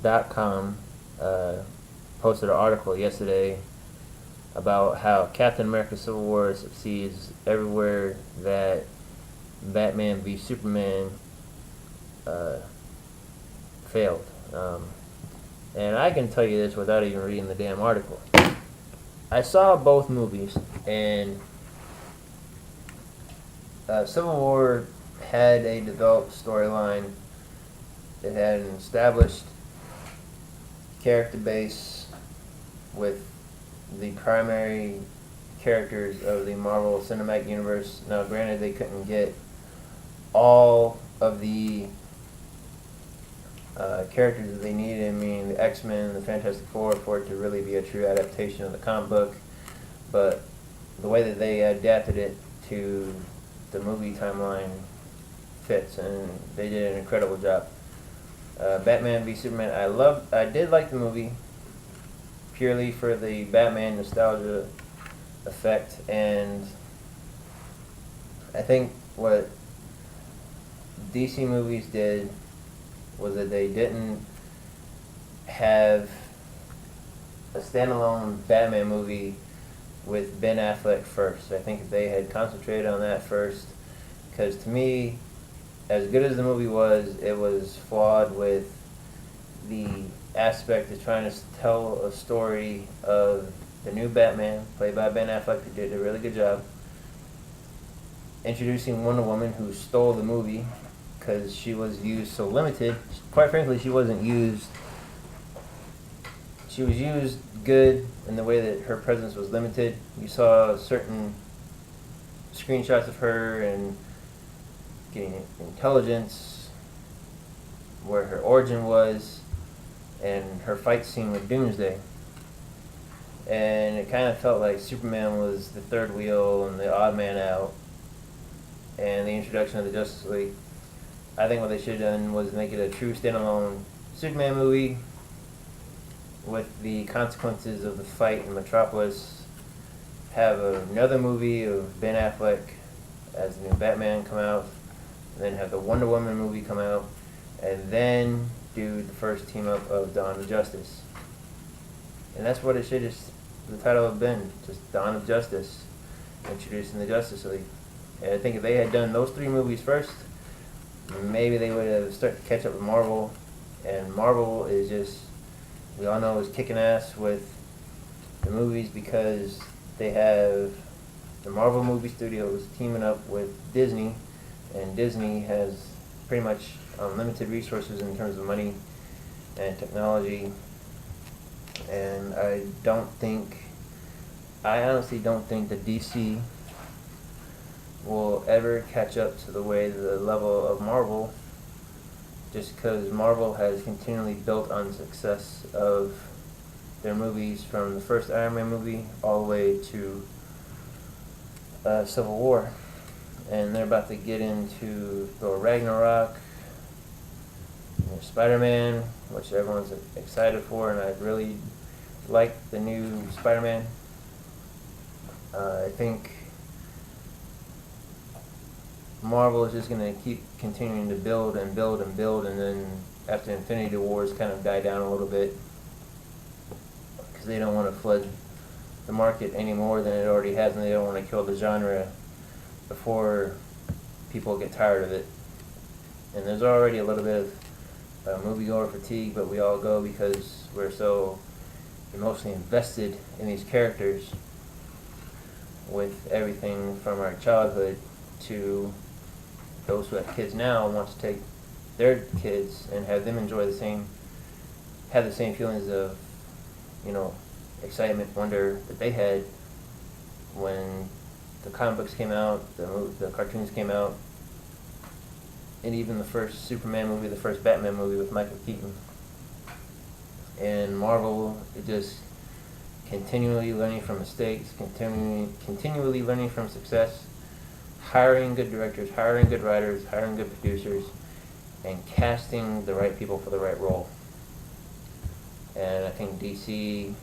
PowerDirector.com posted an article yesterday about how Captain America Civil War succeeds everywhere that Batman v Superman failed. And I can tell you this without even reading the damn article. I saw both movies, and Civil War had a developed storyline. It had an established character base with the primary characters of the Marvel Cinematic Universe. Now, granted, they couldn't get all of the characters that they needed, I mean the X-Men, the Fantastic Four, for it to really be a true adaptation of the comic book, but the way that they adapted it to the movie timeline fits, and they did an incredible job. Batman v Superman, I did like the movie purely for the Batman nostalgia effect, and I think what DC movies did was that they didn't have a standalone Batman movie with Ben Affleck first. I think if they had concentrated on that first, because to me, as good as the movie was, it was flawed with the aspect of trying to tell a story of the new Batman, played by Ben Affleck, who did a really good job, introducing Wonder Woman, who stole the movie because she was used so limited. Quite frankly, she wasn't used. She was used good in the way that her presence was limited. You saw certain screenshots of her and getting intelligence, where her origin was, and her fight scene with Doomsday. And it kind of felt like Superman was the third wheel and the odd man out, and the introduction of the Justice League. I think what they should have done was make it a true standalone Superman movie with the consequences of the fight in Metropolis. Have another movie of Ben Affleck as the new Batman come out, and then have the Wonder Woman movie come out, and then do the first team up of Dawn of Justice. And that's what it should have, the title have been, just Dawn of Justice, introducing the Justice League. And I think if they had done those three movies first, maybe they would have started to catch up with Marvel. And Marvel is just, we all know, is kicking ass with the movies because they have the Marvel movie studios teaming up with Disney, and Disney has pretty much unlimited resources in terms of money and technology. And I honestly don't think that DC will ever catch up to the level of Marvel, just because Marvel has continually built on success of their movies from the first Iron Man movie all the way to Civil War. And they're about to get into Thor Ragnarok, Spider-Man, which everyone's excited for, and I really like the new Spider-Man. I think Marvel is just going to keep continuing to build and build and build, and then after Infinity Wars kind of die down a little bit because they don't want to flood the market any more than it already has, and they don't want to kill the genre before people get tired of it. And there's already a little bit of moviegoer fatigue, but we all go because we're so emotionally invested in these characters, with everything from our childhood to those who have kids now want to take their kids and have them enjoy have the same feelings of, excitement, wonder that they had when the comic books came out, the cartoons came out, and even the first Superman movie, the first Batman movie with Michael Keaton. And Marvel is just continually learning from mistakes, continually learning from success, hiring good directors, hiring good writers, hiring good producers, and casting the right people for the right role. And I think DC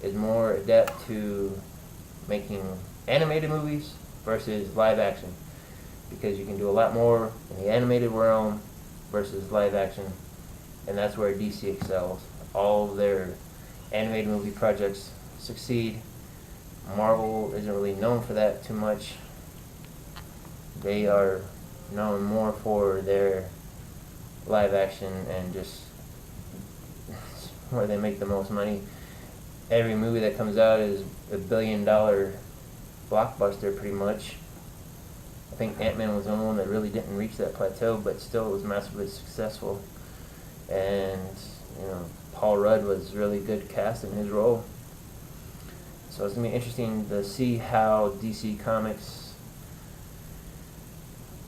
is more adept to making animated movies versus live action, because you can do a lot more in the animated realm versus live action. and that's where DC excels. All of their animated movie projects succeed. Marvel isn't really known for that too much. They are known more for their live action and just where they make the most money. Every movie that comes out is $1 billion blockbuster pretty much. I think Ant-Man was the only one that really didn't reach that plateau, but still was massively successful. And Paul Rudd was really good cast in his role. So it's gonna be interesting to see how DC Comics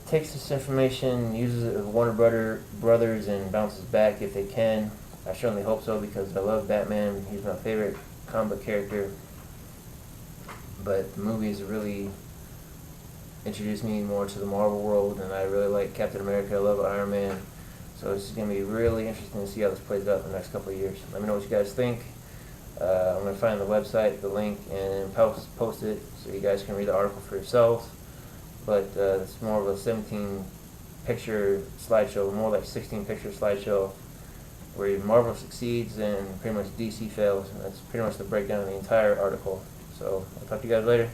takes this information, uses it with Warner Brothers, and bounces back if they can. I certainly hope so, because I love Batman. He's my favorite comic book character. But the movies really introduced me more to the Marvel world, and I really like Captain America. I love Iron Man. So it's going to be really interesting to see how this plays out in the next couple of years. Let me know what you guys think. I'm going to find the website, the link, and post it so you guys can read the article for yourselves. But it's more of a 17-picture slideshow, more like 16-picture slideshow, where Marvel succeeds and pretty much DC fails. And that's pretty much the breakdown of the entire article. So I'll talk to you guys later.